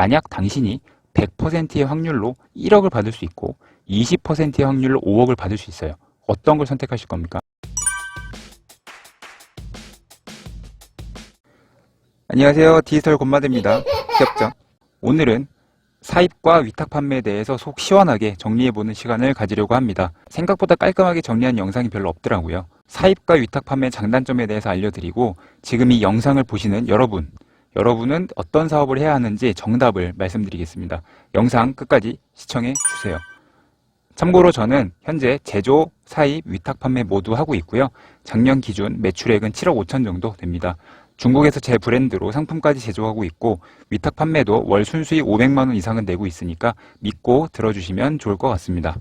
만약 당신이 100%의 확률로 1억을 받을 수 있고 20%의 확률로 5억을 받을 수 있어요. 어떤 걸 선택하실 겁니까? 안녕하세요. 디지털 곰마드입니다. 기업장. 오늘은 사입과 위탁 판매에 대해서 속 시원하게 정리해보는 시간을 가지려고 합니다. 생각보다 깔끔하게 정리한 영상이 별로 없더라고요. 사입과 위탁 판매의 장단점에 대해서 알려드리고 지금 이 영상을 보시는 여러분은 어떤 사업을 해야 하는지 정답을 말씀드리겠습니다. 영상 끝까지 시청해 주세요. 참고로 저는 현재 제조, 사입, 위탁 판매 모두 하고 있고요. 작년 기준 매출액은 7억 5천 정도 됩니다. 중국에서 제 브랜드로 상품까지 제조하고 있고 위탁 판매도 월 순수익 500만 원 이상은 내고 있으니까 믿고 들어주시면 좋을 것 같습니다.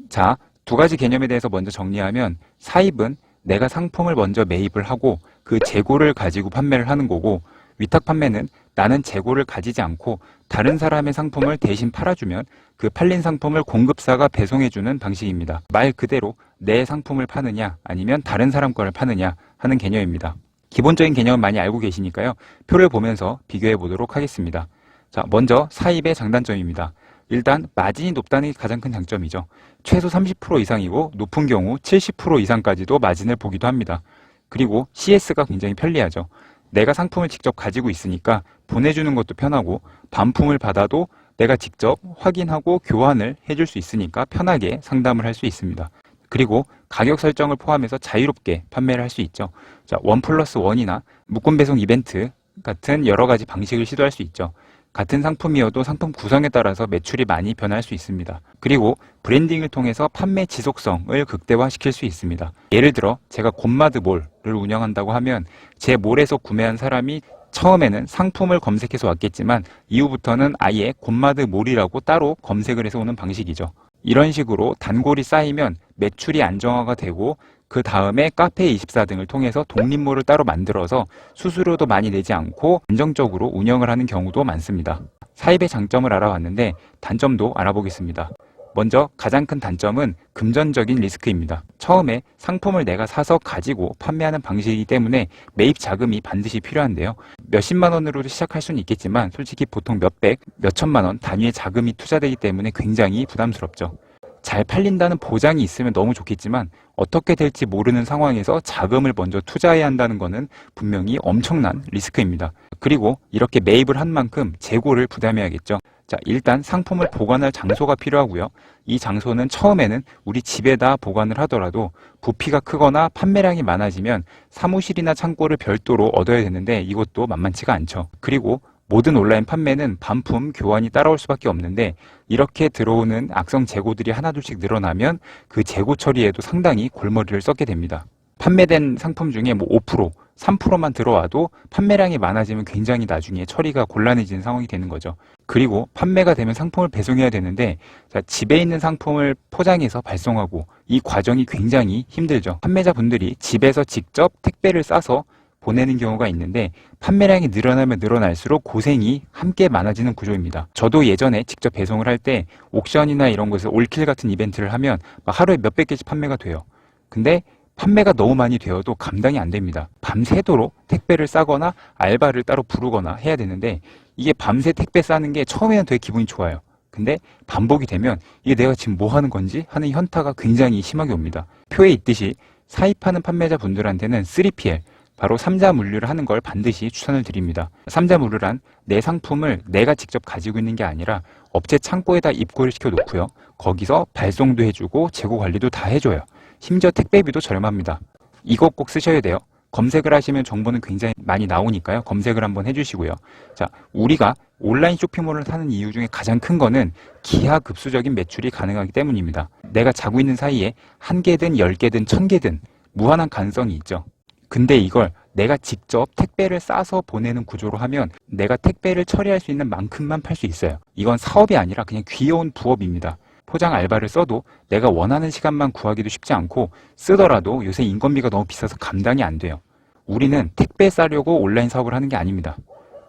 자, 두 가지 개념에 대해서 먼저 정리하면 사입은 내가 상품을 먼저 매입을 하고 그 재고를 가지고 판매를 하는 거고 위탁 판매는 나는 재고를 가지지 않고 다른 사람의 상품을 대신 팔아주면 그 팔린 상품을 공급사가 배송해주는 방식입니다. 말 그대로 내 상품을 파느냐 아니면 다른 사람 거를 파느냐 하는 개념입니다. 기본적인 개념은 많이 알고 계시니까요. 표를 보면서 비교해 보도록 하겠습니다. 자, 먼저 사입의 장단점입니다. 일단 마진이 높다는 게 가장 큰 장점이죠. 최소 30% 이상이고 높은 경우 70% 이상까지도 마진을 보기도 합니다. 그리고 CS가 굉장히 편리하죠. 내가 상품을 직접 가지고 있으니까 보내주는 것도 편하고 반품을 받아도 내가 직접 확인하고 교환을 해줄 수 있으니까 편하게 상담을 할 수 있습니다. 그리고 가격 설정을 포함해서 자유롭게 판매를 할 수 있죠. 자, 1+1이나 묶음 배송 이벤트 같은 여러 가지 방식을 시도할 수 있죠. 같은 상품이어도 상품 구성에 따라서 매출이 많이 변할 수 있습니다. 그리고 브랜딩을 통해서 판매 지속성을 극대화시킬 수 있습니다. 예를 들어 제가 곰마드몰을 운영한다고 하면 제 몰에서 구매한 사람이 처음에는 상품을 검색해서 왔겠지만 이후부터는 아예 곰마드몰이라고 따로 검색을 해서 오는 방식이죠. 이런 식으로 단골이 쌓이면 매출이 안정화가 되고 그 다음에 카페24 등을 통해서 독립몰을 따로 만들어서 수수료도 많이 내지 않고 안정적으로 운영을 하는 경우도 많습니다. 사입의 장점을 알아봤는데 단점도 알아보겠습니다. 먼저 가장 큰 단점은 금전적인 리스크입니다. 처음에 상품을 내가 사서 가지고 판매하는 방식이기 때문에 매입 자금이 반드시 필요한데요. 몇십만 원으로도 시작할 수는 있겠지만 솔직히 보통 몇백, 몇천만 원 단위의 자금이 투자되기 때문에 굉장히 부담스럽죠. 잘 팔린다는 보장이 있으면 너무 좋겠지만 어떻게 될지 모르는 상황에서 자금을 먼저 투자해야 한다는 것은 분명히 엄청난 리스크입니다. 그리고 이렇게 매입을 한 만큼 재고를 부담해야겠죠. 자, 일단 상품을 보관할 장소가 필요하고요. 이 장소는 처음에는 우리 집에다 보관을 하더라도 부피가 크거나 판매량이 많아지면 사무실이나 창고를 별도로 얻어야 되는데 이것도 만만치가 않죠. 그리고 모든 온라인 판매는 반품, 교환이 따라올 수밖에 없는데 이렇게 들어오는 악성 재고들이 하나둘씩 늘어나면 그 재고 처리에도 상당히 골머리를 썩게 됩니다. 판매된 상품 중에 5%, 3%만 들어와도 판매량이 많아지면 굉장히 나중에 처리가 곤란해지는 상황이 되는 거죠. 그리고 판매가 되면 상품을 배송해야 되는데 집에 있는 상품을 포장해서 발송하고 이 과정이 굉장히 힘들죠. 판매자분들이 집에서 직접 택배를 싸서 보내는 경우가 있는데 판매량이 늘어나면 늘어날수록 고생이 함께 많아지는 구조입니다. 저도 예전에 직접 배송을 할 때 옥션이나 이런 곳에서 올킬 같은 이벤트를 하면 하루에 몇백 개씩 판매가 돼요. 근데 판매가 너무 많이 되어도 감당이 안 됩니다. 밤새도록 택배를 싸거나 알바를 따로 부르거나 해야 되는데 이게 밤새 택배 싸는 게 처음에는 되게 기분이 좋아요. 근데 반복이 되면 이게 내가 지금 뭐 하는 건지 하는 현타가 굉장히 심하게 옵니다. 표에 있듯이 사입하는 판매자분들한테는 3PL, 바로 3자 물류를 하는 걸 반드시 추천을 드립니다. 3자 물류란 내 상품을 내가 직접 가지고 있는 게 아니라 업체 창고에다 입고를 시켜 놓고요. 거기서 발송도 해주고 재고 관리도 다 해줘요. 심지어 택배비도 저렴합니다. 이거 꼭 쓰셔야 돼요. 검색을 하시면 정보는 굉장히 많이 나오니까요. 검색을 한번 해주시고요. 자, 우리가 온라인 쇼핑몰을 사는 이유 중에 가장 큰 거는 기하급수적인 매출이 가능하기 때문입니다. 내가 자고 있는 사이에 1개든 10개든 1000개든 무한한 가능성이 있죠. 근데 이걸 내가 직접 택배를 싸서 보내는 구조로 하면 내가 택배를 처리할 수 있는 만큼만 팔 수 있어요. 이건 사업이 아니라 그냥 귀여운 부업입니다. 포장 알바를 써도 내가 원하는 시간만 구하기도 쉽지 않고 쓰더라도 요새 인건비가 너무 비싸서 감당이 안 돼요. 우리는 택배 싸려고 온라인 사업을 하는 게 아닙니다.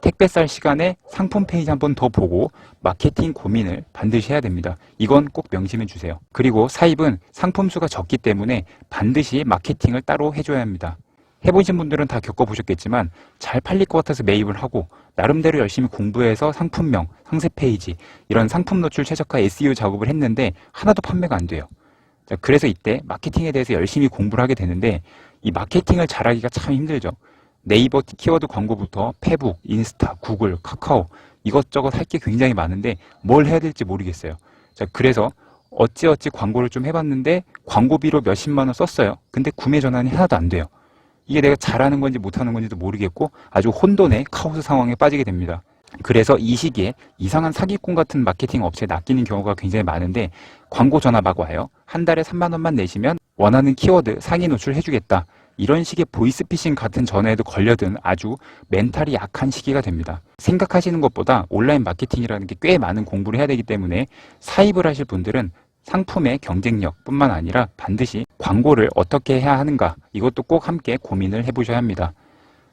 택배 쌀 시간에 상품 페이지 한 번 더 보고 마케팅 고민을 반드시 해야 됩니다. 이건 꼭 명심해 주세요. 그리고 사입은 상품 수가 적기 때문에 반드시 마케팅을 따로 해줘야 합니다. 해보신 분들은 다 겪어보셨겠지만 잘 팔릴 것 같아서 매입을 하고 나름대로 열심히 공부해서 상품명, 상세 페이지, 이런 상품 노출 최적화 SEO 작업을 했는데 하나도 판매가 안 돼요. 자, 그래서 이때 마케팅에 대해서 열심히 공부를 하게 되는데 이 마케팅을 잘하기가 참 힘들죠. 네이버 키워드 광고부터 페북, 인스타, 구글, 카카오 이것저것 할 게 굉장히 많은데 뭘 해야 될지 모르겠어요. 자, 그래서 어찌어찌 광고를 좀 해봤는데 광고비로 몇십만 원 썼어요. 근데 구매 전환이 하나도 안 돼요. 이게 내가 잘하는 건지 못하는 건지도 모르겠고 아주 혼돈의 카오스 상황에 빠지게 됩니다. 그래서 이 시기에 이상한 사기꾼 같은 마케팅 업체에 낚이는 경우가 굉장히 많은데 광고 전화 막 와요. 한 달에 3만 원만 내시면 원하는 키워드 상위 노출해주겠다. 이런 식의 보이스피싱 같은 전화에도 걸려든 아주 멘탈이 약한 시기가 됩니다. 생각하시는 것보다 온라인 마케팅이라는 게 꽤 많은 공부를 해야 되기 때문에 사입을 하실 분들은 상품의 경쟁력 뿐만 아니라 반드시 광고를 어떻게 해야 하는가 이것도 꼭 함께 고민을 해보셔야 합니다.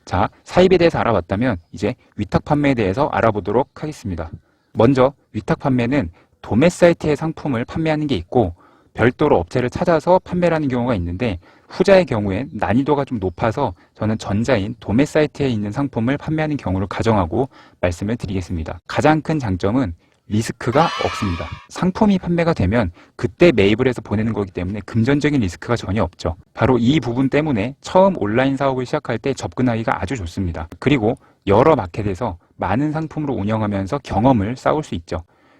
자, 사입에 대해서 알아봤다면 이제 위탁 판매에 대해서 알아보도록 하겠습니다. 먼저 위탁 판매는 도매 사이트의 상품을 판매하는 게 있고 별도로 업체를 찾아서 판매를 하는 경우가 있는데 후자의 경우엔 난이도가 좀 높아서 저는 전자인 도매 사이트에 있는 상품을 판매하는 경우를 가정하고 말씀을 드리겠습니다. 가장 큰 장점은 리스크가 없습니다. 상품이 판매가 되면 그때 매입을 해서 보내는 거기 때문에 금전적인 리스크가 전혀 없죠. 바로 이 부분 때문에 처음 온라인 사업을 시작할 때 접근하기가 아주 좋습니다. 그리고 여러 마켓에서 많은 상품으로 운영하면서 경험을 쌓을 수 있죠.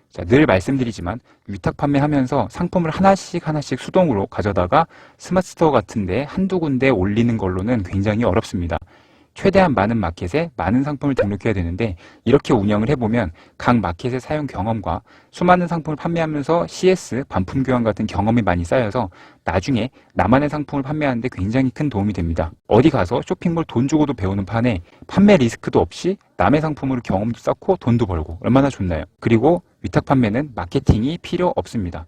자, 늘 말씀드리지만 위탁 판매하면서 상품을 하나씩 수동으로 가져다가 스마트 스토어 같은데 한두 군데 올리는 걸로는 굉장히 어렵습니다. 최대한 많은 마켓에 많은 상품을 등록해야 되는데 이렇게 운영을 해보면 각 마켓의 사용 경험과 수많은 상품을 판매하면서 CS, 반품 교환 같은 경험이 많이 쌓여서 나중에 나만의 상품을 판매하는데 굉장히 큰 도움이 됩니다. 어디 가서 쇼핑몰 돈 주고도 배우는 판에 판매 리스크도 없이 남의 상품으로 경험도 쌓고 돈도 벌고 얼마나 좋나요? 그리고 위탁 판매는 마케팅이 필요 없습니다.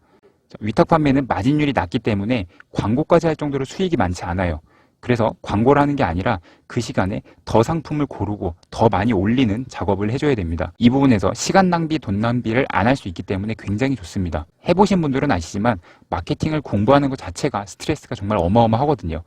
위탁 판매는 마진율이 낮기 때문에 광고까지 할 정도로 수익이 많지 않아요. 그래서 광고를 하는 게 아니라 그 시간에 더 상품을 고르고 더 많이 올리는 작업을 해줘야 됩니다. 이 부분에서 시간 낭비, 돈 낭비를 안 할 수 있기 때문에 굉장히 좋습니다. 해보신 분들은 아시지만 마케팅을 공부하는 것 자체가 스트레스가 정말 어마어마하거든요.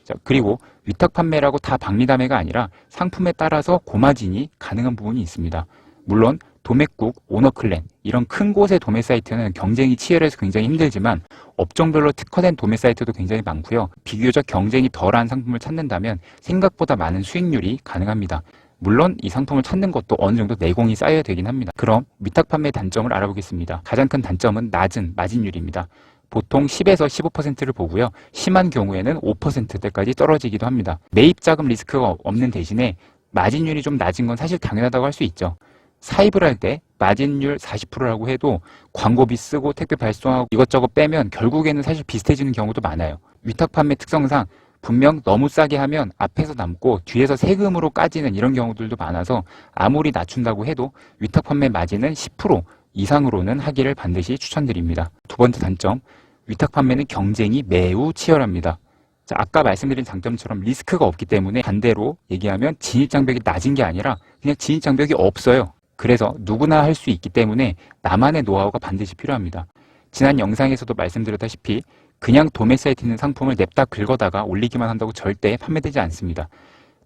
자, 그리고 위탁 판매라고 다 박리담회가 아니라 상품에 따라서 고마진이 가능한 부분이 있습니다. 물론 도매국, 오너클랜 이런 큰 곳의 도매 사이트는 경쟁이 치열해서 굉장히 힘들지만 업종별로 특화된 도매 사이트도 굉장히 많고요. 비교적 경쟁이 덜한 상품을 찾는다면 생각보다 많은 수익률이 가능합니다. 물론 이 상품을 찾는 것도 어느 정도 내공이 쌓여야 되긴 합니다. 그럼 위탁 판매의 단점을 알아보겠습니다. 가장 큰 단점은 낮은 마진율입니다. 보통 10에서 15%를 보고요. 심한 경우에는 5%대까지 떨어지기도 합니다. 매입 자금 리스크가 없는 대신에 마진율이 좀 낮은 건 사실 당연하다고 할 수 있죠. 사입을 할 때 마진율 40%라고 해도 광고비 쓰고 택배 발송하고 이것저것 빼면 결국에는 사실 비슷해지는 경우도 많아요. 위탁 판매 특성상 분명 너무 싸게 하면 앞에서 남고 뒤에서 세금으로 까지는 이런 경우들도 많아서 아무리 낮춘다고 해도 위탁 판매 마진은 10% 이상으로는 하기를 반드시 추천드립니다. 두 번째 단점, 위탁 판매는 경쟁이 매우 치열합니다. 자, 아까 말씀드린 장점처럼 리스크가 없기 때문에 반대로 얘기하면 진입장벽이 낮은 게 아니라 그냥 진입장벽이 없어요. 그래서 누구나 할 수 있기 때문에 나만의 노하우가 반드시 필요합니다. 지난 영상에서도 말씀드렸다시피 그냥 도매 사이트에 있는 상품을 냅다 긁어다가 올리기만 한다고 절대 판매되지 않습니다.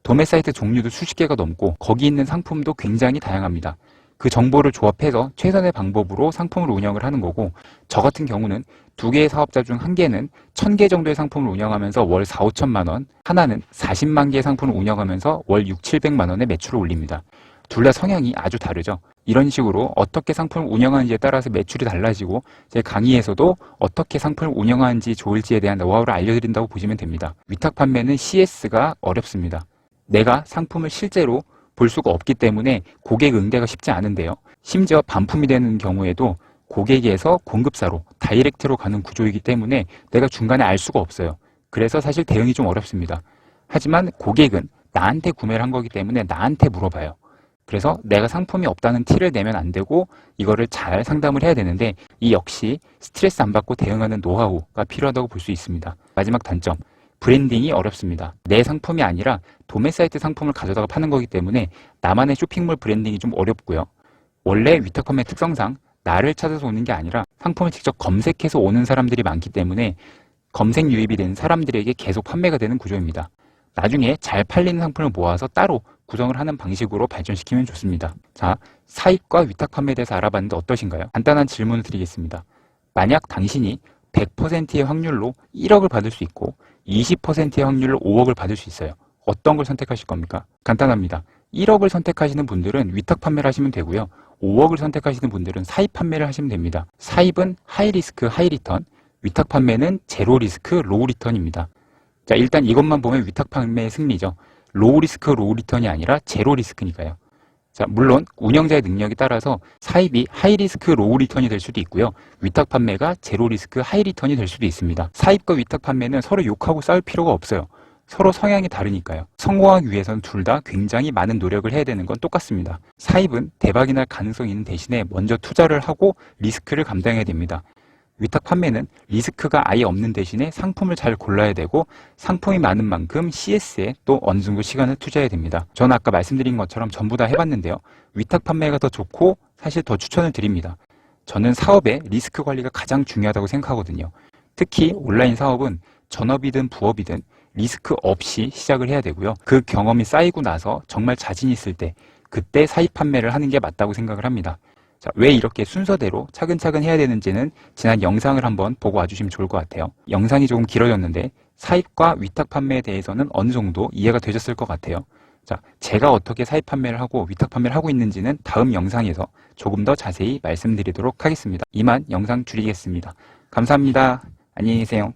도매 사이트 종류도 수십 개가 넘고 거기 있는 상품도 굉장히 다양합니다. 그 정보를 조합해서 최선의 방법으로 상품을 운영을 하는 거고 저 같은 경우는 두 개의 사업자 중 한 개는 1000개 정도의 상품을 운영하면서 월 4, 5천만 원, 하나는 40만 개의 상품을 운영하면서 월 6, 700만 원의 매출을 올립니다. 둘 다 성향이 아주 다르죠. 이런 식으로 어떻게 상품을 운영하는지에 따라서 매출이 달라지고 제 강의에서도 어떻게 상품을 운영하는지 좋을지에 대한 노하우를 알려드린다고 보시면 됩니다. 위탁 판매는 CS가 어렵습니다. 내가 상품을 실제로 볼 수가 없기 때문에 고객 응대가 쉽지 않은데요. 심지어 반품이 되는 경우에도 고객에서 공급사로 다이렉트로 가는 구조이기 때문에 내가 중간에 알 수가 없어요. 그래서 사실 대응이 좀 어렵습니다. 하지만 고객은 나한테 구매를 한 거기 때문에 나한테 물어봐요. 그래서 내가 상품이 없다는 티를 내면 안 되고 이거를 잘 상담을 해야 되는데 이 역시 스트레스 안 받고 대응하는 노하우가 필요하다고 볼 수 있습니다. 마지막 단점, 브랜딩이 어렵습니다. 내 상품이 아니라 도매 사이트 상품을 가져다가 파는 거기 때문에 나만의 쇼핑몰 브랜딩이 좀 어렵고요. 원래 위탁 판매 특성상 나를 찾아서 오는 게 아니라 상품을 직접 검색해서 오는 사람들이 많기 때문에 검색 유입이 된 사람들에게 계속 판매가 되는 구조입니다. 나중에 잘 팔리는 상품을 모아서 따로 구성을 하는 방식으로 발전시키면 좋습니다. 자, 사입과 위탁 판매에 대해서 알아봤는데 어떠신가요? 간단한 질문을 드리겠습니다. 만약 당신이 100%의 확률로 1억을 받을 수 있고 20%의 확률로 5억을 받을 수 있어요. 어떤 걸 선택하실 겁니까? 간단합니다. 1억을 선택하시는 분들은 위탁 판매를 하시면 되고요. 5억을 선택하시는 분들은 사입 판매를 하시면 됩니다. 사입은 하이 리스크 하이 리턴, 위탁 판매는 제로 리스크 로우 리턴입니다. 자, 일단 이것만 보면 위탁 판매의 승리죠. 로우 리스크 로우 리턴이 아니라 제로 리스크니까요. 자, 물론 운영자의 능력에 따라서 사입이 하이 리스크 로우 리턴이 될 수도 있고요. 위탁 판매가 제로 리스크 하이 리턴이 될 수도 있습니다. 사입과 위탁 판매는 서로 욕하고 싸울 필요가 없어요. 서로 성향이 다르니까요. 성공하기 위해서는 둘 다 굉장히 많은 노력을 해야 되는 건 똑같습니다. 사입은 대박이 날 가능성이 있는 대신에 먼저 투자를 하고 리스크를 감당해야 됩니다. 위탁 판매는 리스크가 아예 없는 대신에 상품을 잘 골라야 되고 상품이 많은 만큼 CS에 또 어느 정도 시간을 투자해야 됩니다. 저는 아까 말씀드린 것처럼 전부 다 해봤는데요. 위탁 판매가 더 좋고 사실 더 추천을 드립니다. 저는 사업의 리스크 관리가 가장 중요하다고 생각하거든요. 특히 온라인 사업은 전업이든 부업이든 리스크 없이 시작을 해야 되고요. 그 경험이 쌓이고 나서 정말 자신 있을 때 그때 사입 판매를 하는 게 맞다고 생각을 합니다. 자, 왜 이렇게 순서대로 차근차근 해야 되는지는 지난 영상을 한번 보고 와주시면 좋을 것 같아요. 영상이 조금 길어졌는데 사입과 위탁 판매에 대해서는 어느 정도 이해가 되셨을 것 같아요. 자, 제가 어떻게 사입 판매를 하고 위탁 판매를 하고 있는지는 다음 영상에서 조금 더 자세히 말씀드리도록 하겠습니다. 이만 영상 줄이겠습니다. 감사합니다. 안녕히 계세요.